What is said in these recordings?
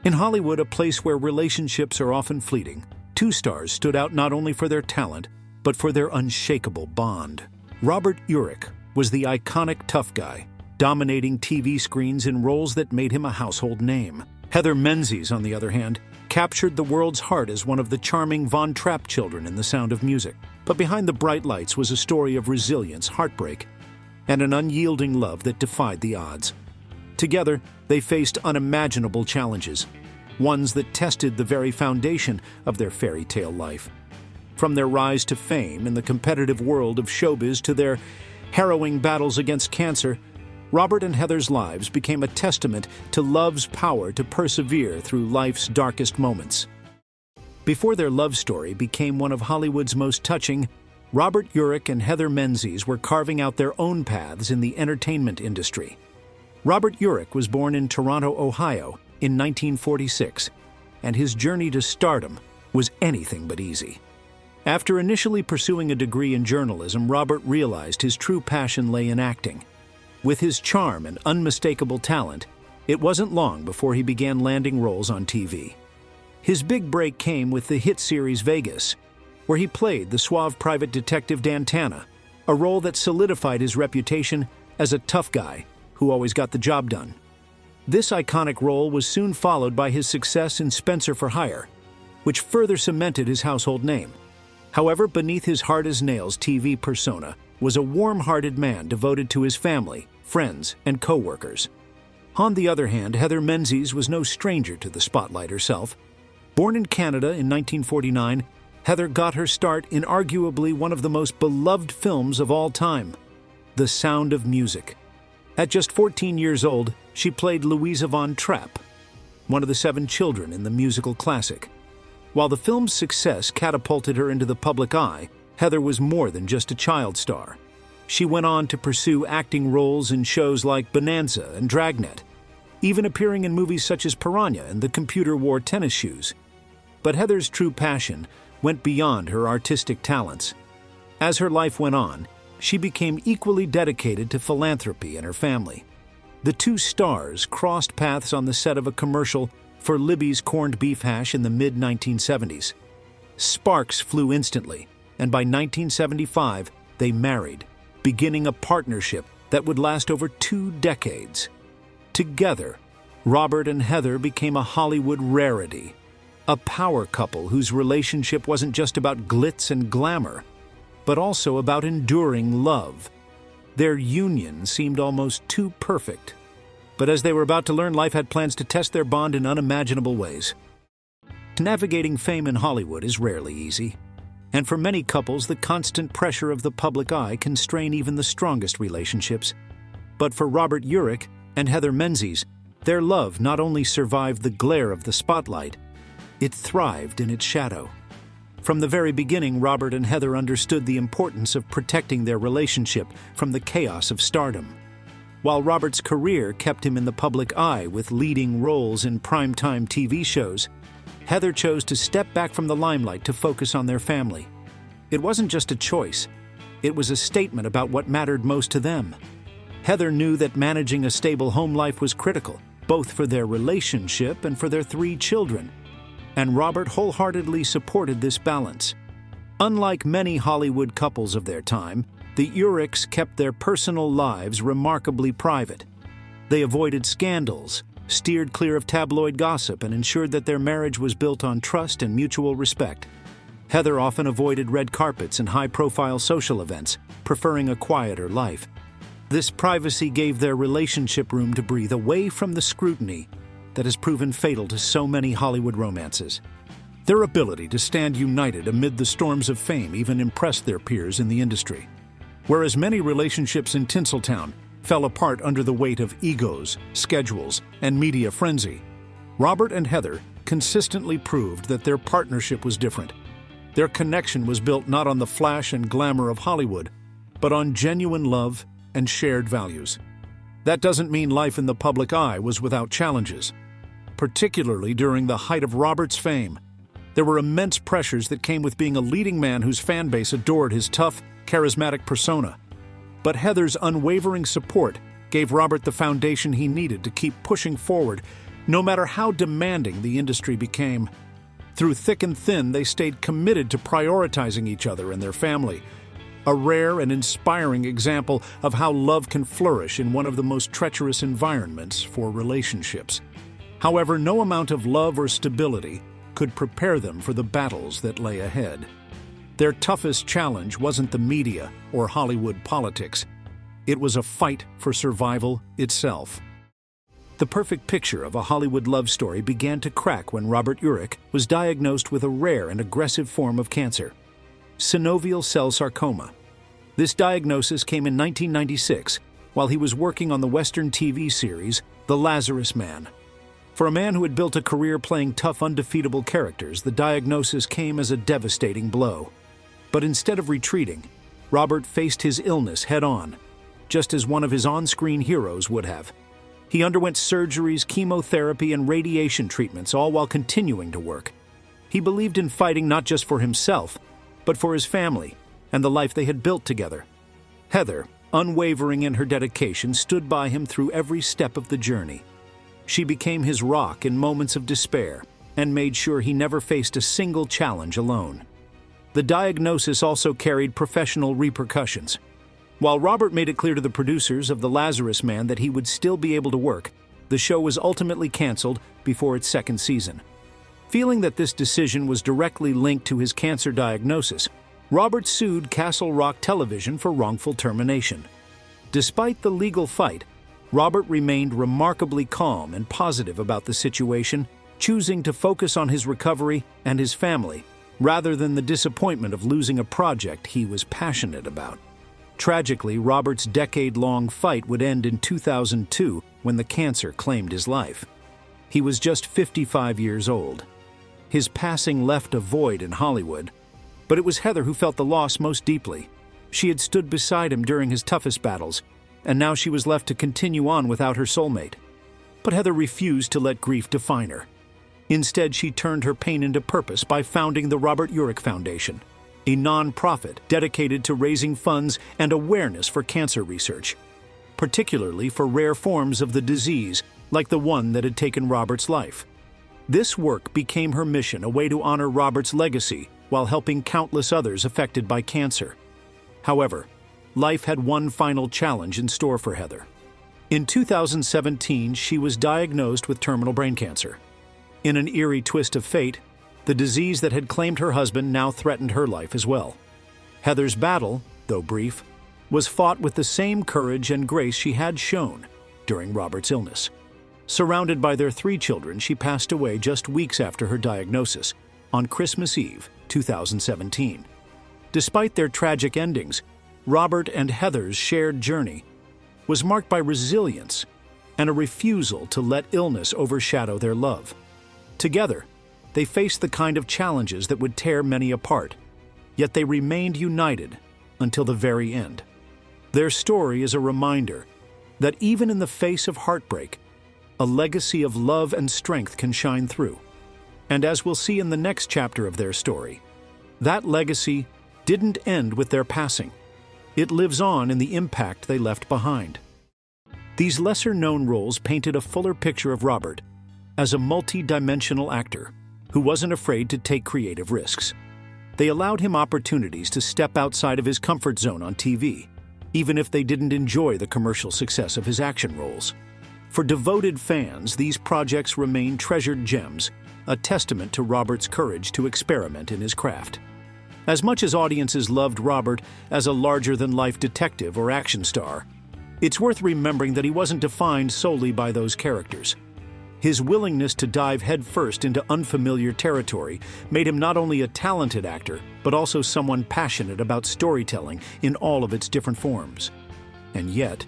In Hollywood, a place where relationships are often fleeting, two stars stood out not only for their talent, but for their unshakable bond. Robert Urich was the iconic tough guy, dominating TV screens in roles that made him a household name. Heather Menzies, on the other hand, captured the world's heart as one of the charming Von Trapp children in The Sound of Music. But behind the bright lights was a story of resilience, heartbreak, and an unyielding love that defied the odds. Together, they faced unimaginable challenges, ones that tested the very foundation of their fairy tale life. From their rise to fame in the competitive world of showbiz to their harrowing battles against cancer, Robert and Heather's lives became a testament to love's power to persevere through life's darkest moments. Before their love story became one of Hollywood's most touching, Robert Urich and Heather Menzies were carving out their own paths in the entertainment industry. Robert Urich was born in Toronto, Ohio, in 1946, and his journey to stardom was anything but easy. After initially pursuing a degree in journalism, Robert realized his true passion lay in acting. With his charm and unmistakable talent, it wasn't long before he began landing roles on TV. His big break came with the hit series Vegas, where he played the suave private detective Dantana, a role that solidified his reputation as a tough guy who always got the job done. This iconic role was soon followed by his success in Spencer for Hire, which further cemented his household name. However, beneath his hard-as-nails TV persona was a warm-hearted man devoted to his family, friends, and co-workers. On the other hand, Heather Menzies was no stranger to the spotlight herself. Born in Canada in 1949, Heather got her start in arguably one of the most beloved films of all time, The Sound of Music. At just 14 years old, she played Louisa von Trapp, one of the 7 children in the musical classic. While the film's success catapulted her into the public eye, Heather was more than just a child star. She went on to pursue acting roles in shows like Bonanza and Dragnet, even appearing in movies such as Piranha and The Computer Wore Tennis Shoes. But Heather's true passion went beyond her artistic talents. As her life went on, she became equally dedicated to philanthropy and her family. The two stars crossed paths on the set of a commercial for Libby's corned beef hash in the mid-1970s. Sparks flew instantly, and by 1975, they married, beginning a partnership that would last over 2 decades. Together, Robert and Heather became a Hollywood rarity, a power couple whose relationship wasn't just about glitz and glamour, but also about enduring love. Their union seemed almost too perfect. But as they were about to learn, life had plans to test their bond in unimaginable ways. Navigating fame in Hollywood is rarely easy, and for many couples, the constant pressure of the public eye can strain even the strongest relationships. But for Robert Urich and Heather Menzies, their love not only survived the glare of the spotlight, it thrived in its shadow. From the very beginning, Robert and Heather understood the importance of protecting their relationship from the chaos of stardom. While Robert's career kept him in the public eye with leading roles in primetime TV shows, Heather chose to step back from the limelight to focus on their family. It wasn't just a choice, it was a statement about what mattered most to them. Heather knew that managing a stable home life was critical, both for their relationship and for their 3 children, and Robert wholeheartedly supported this balance. Unlike many Hollywood couples of their time, the Urichs kept their personal lives remarkably private. They avoided scandals, steered clear of tabloid gossip, and ensured that their marriage was built on trust and mutual respect. Heather often avoided red carpets and high-profile social events, preferring a quieter life. This privacy gave their relationship room to breathe away from the scrutiny that has proven fatal to so many Hollywood romances. Their ability to stand united amid the storms of fame even impressed their peers in the industry. Whereas many relationships in Tinseltown fell apart under the weight of egos, schedules, and media frenzy, Robert and Heather consistently proved that their partnership was different. Their connection was built not on the flash and glamour of Hollywood, but on genuine love and shared values. That doesn't mean life in the public eye was without challenges. Particularly during the height of Robert's fame, there were immense pressures that came with being a leading man whose fan base adored his tough, charismatic persona. But Heather's unwavering support gave Robert the foundation he needed to keep pushing forward No matter how demanding the industry became, through thick and thin, they stayed committed to prioritizing each other and their family, a rare and inspiring example of how love can flourish in one of the most treacherous environments for relationships. However, no amount of love or stability could prepare them for the battles that lay ahead. Their toughest challenge wasn't the media or Hollywood politics. It was a fight for survival itself. The perfect picture of a Hollywood love story began to crack when Robert Urich was diagnosed with a rare and aggressive form of cancer, synovial cell sarcoma. This diagnosis came in 1996 while he was working on the Western TV series The Lazarus Man. For a man who had built a career playing tough, undefeatable characters, the diagnosis came as a devastating blow. But instead of retreating, Robert faced his illness head-on, just as one of his on-screen heroes would have. He underwent surgeries, chemotherapy, and radiation treatments, all while continuing to work. He believed in fighting not just for himself, but for his family and the life they had built together. Heather, unwavering in her dedication, stood by him through every step of the journey. She became his rock in moments of despair and made sure he never faced a single challenge alone. The diagnosis also carried professional repercussions. While Robert made it clear to the producers of The Lazarus Man that he would still be able to work, the show was ultimately canceled before its second season. Feeling that this decision was directly linked to his cancer diagnosis, Robert sued Castle Rock Television for wrongful termination. Despite the legal fight, Robert remained remarkably calm and positive about the situation, choosing to focus on his recovery and his family, rather than the disappointment of losing a project he was passionate about. Tragically, Robert's decade-long fight would end in 2002 when the cancer claimed his life. He was just 55 years old. His passing left a void in Hollywood, but it was Heather who felt the loss most deeply. She had stood beside him during his toughest battles, and now she was left to continue on without her soulmate. But Heather refused to let grief define her. Instead, she turned her pain into purpose by founding the Robert Urich Foundation, a non-profit dedicated to raising funds and awareness for cancer research, particularly for rare forms of the disease like the one that had taken Robert's life. This work became her mission, a way to honor Robert's legacy while helping countless others affected by cancer. However, life had one final challenge in store for Heather. In 2017, she was diagnosed with terminal brain cancer. In an eerie twist of fate, the disease that had claimed her husband now threatened her life as well. Heather's battle, though brief, was fought with the same courage and grace she had shown during Robert's illness. Surrounded by their 3 children, she passed away just weeks after her diagnosis, on Christmas Eve, 2017. Despite their tragic endings, Robert and Heather's shared journey was marked by resilience and a refusal to let illness overshadow their love. Together, they faced the kind of challenges that would tear many apart, yet they remained united until the very end. Their story is a reminder that even in the face of heartbreak, a legacy of love and strength can shine through. And as we'll see in the next chapter of their story, that legacy didn't end with their passing. It lives on in the impact they left behind. These lesser-known roles painted a fuller picture of Robert as a multi-dimensional actor who wasn't afraid to take creative risks. They allowed him opportunities to step outside of his comfort zone on TV, even if they didn't enjoy the commercial success of his action roles. For devoted fans, these projects remain treasured gems, a testament to Robert's courage to experiment in his craft. As much as audiences loved Robert as a larger-than-life detective or action star, it's worth remembering that he wasn't defined solely by those characters. His willingness to dive headfirst into unfamiliar territory made him not only a talented actor, but also someone passionate about storytelling in all of its different forms. And yet,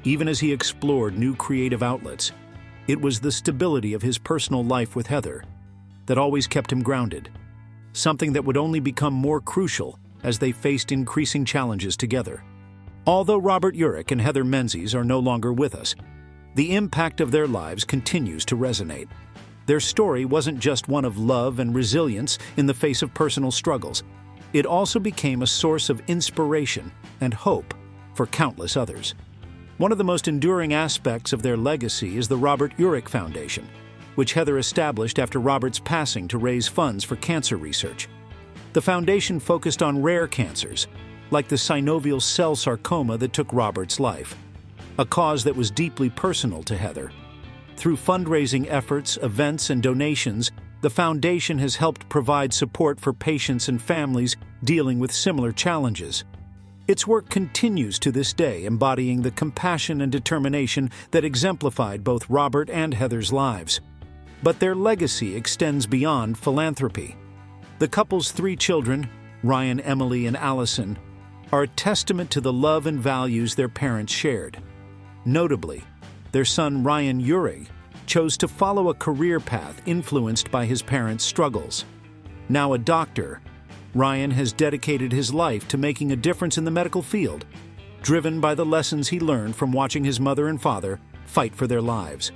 even as he explored new creative outlets, it was the stability of his personal life with Heather that always kept him grounded, something that would only become more crucial as they faced increasing challenges together. Although Robert Urich and Heather Menzies are no longer with us, the impact of their lives continues to resonate. Their story wasn't just one of love and resilience in the face of personal struggles. It also became a source of inspiration and hope for countless others. One of the most enduring aspects of their legacy is the Robert Urich Foundation, which Heather established after Robert's passing to raise funds for cancer research. The foundation focused on rare cancers, like the synovial cell sarcoma that took Robert's life, a cause that was deeply personal to Heather. Through fundraising efforts, events, and donations, the foundation has helped provide support for patients and families dealing with similar challenges. Its work continues to this day, embodying the compassion and determination that exemplified both Robert and Heather's lives. But their legacy extends beyond philanthropy. The couple's 3 children, Ryan, Emily, and Allison, are a testament to the love and values their parents shared. Notably, their son Ryan Urich chose to follow a career path influenced by his parents' struggles. Now a doctor, Ryan has dedicated his life to making a difference in the medical field, driven by the lessons he learned from watching his mother and father fight for their lives.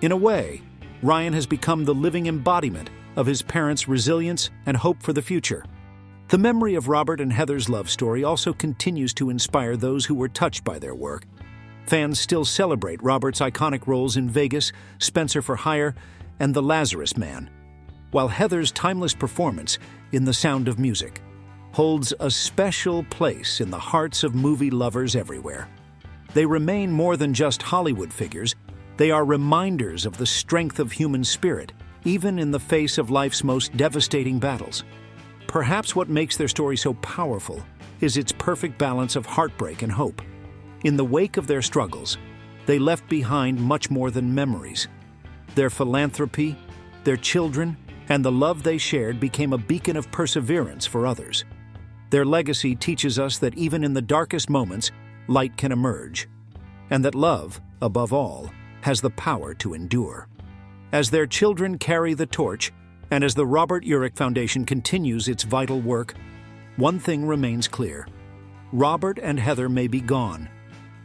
In a way, Ryan has become the living embodiment of his parents' resilience and hope for the future. The memory of Robert and Heather's love story also continues to inspire those who were touched by their work. Fans still celebrate Robert's iconic roles in Vegas, Spencer for Hire, and The Lazarus Man, while Heather's timeless performance in The Sound of Music holds a special place in the hearts of movie lovers everywhere. They remain more than just Hollywood figures. They are reminders of the strength of human spirit, even in the face of life's most devastating battles. Perhaps what makes their story so powerful is its perfect balance of heartbreak and hope. In the wake of their struggles, they left behind much more than memories. Their philanthropy, their children, and the love they shared became a beacon of perseverance for others. Their legacy teaches us that even in the darkest moments, light can emerge, and that love, above all, has the power to endure. As their children carry the torch, and as the Robert Urich Foundation continues its vital work, one thing remains clear. Robert and Heather may be gone,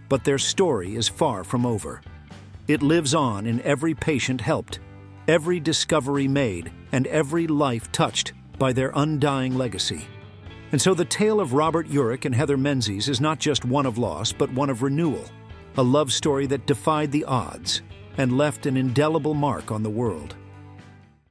but their story is far from over. It lives on in every patient helped, every discovery made, and every life touched by their undying legacy. And so the tale of Robert Urich and Heather Menzies is not just one of loss, but one of renewal, a love story that defied the odds and left an indelible mark on the world.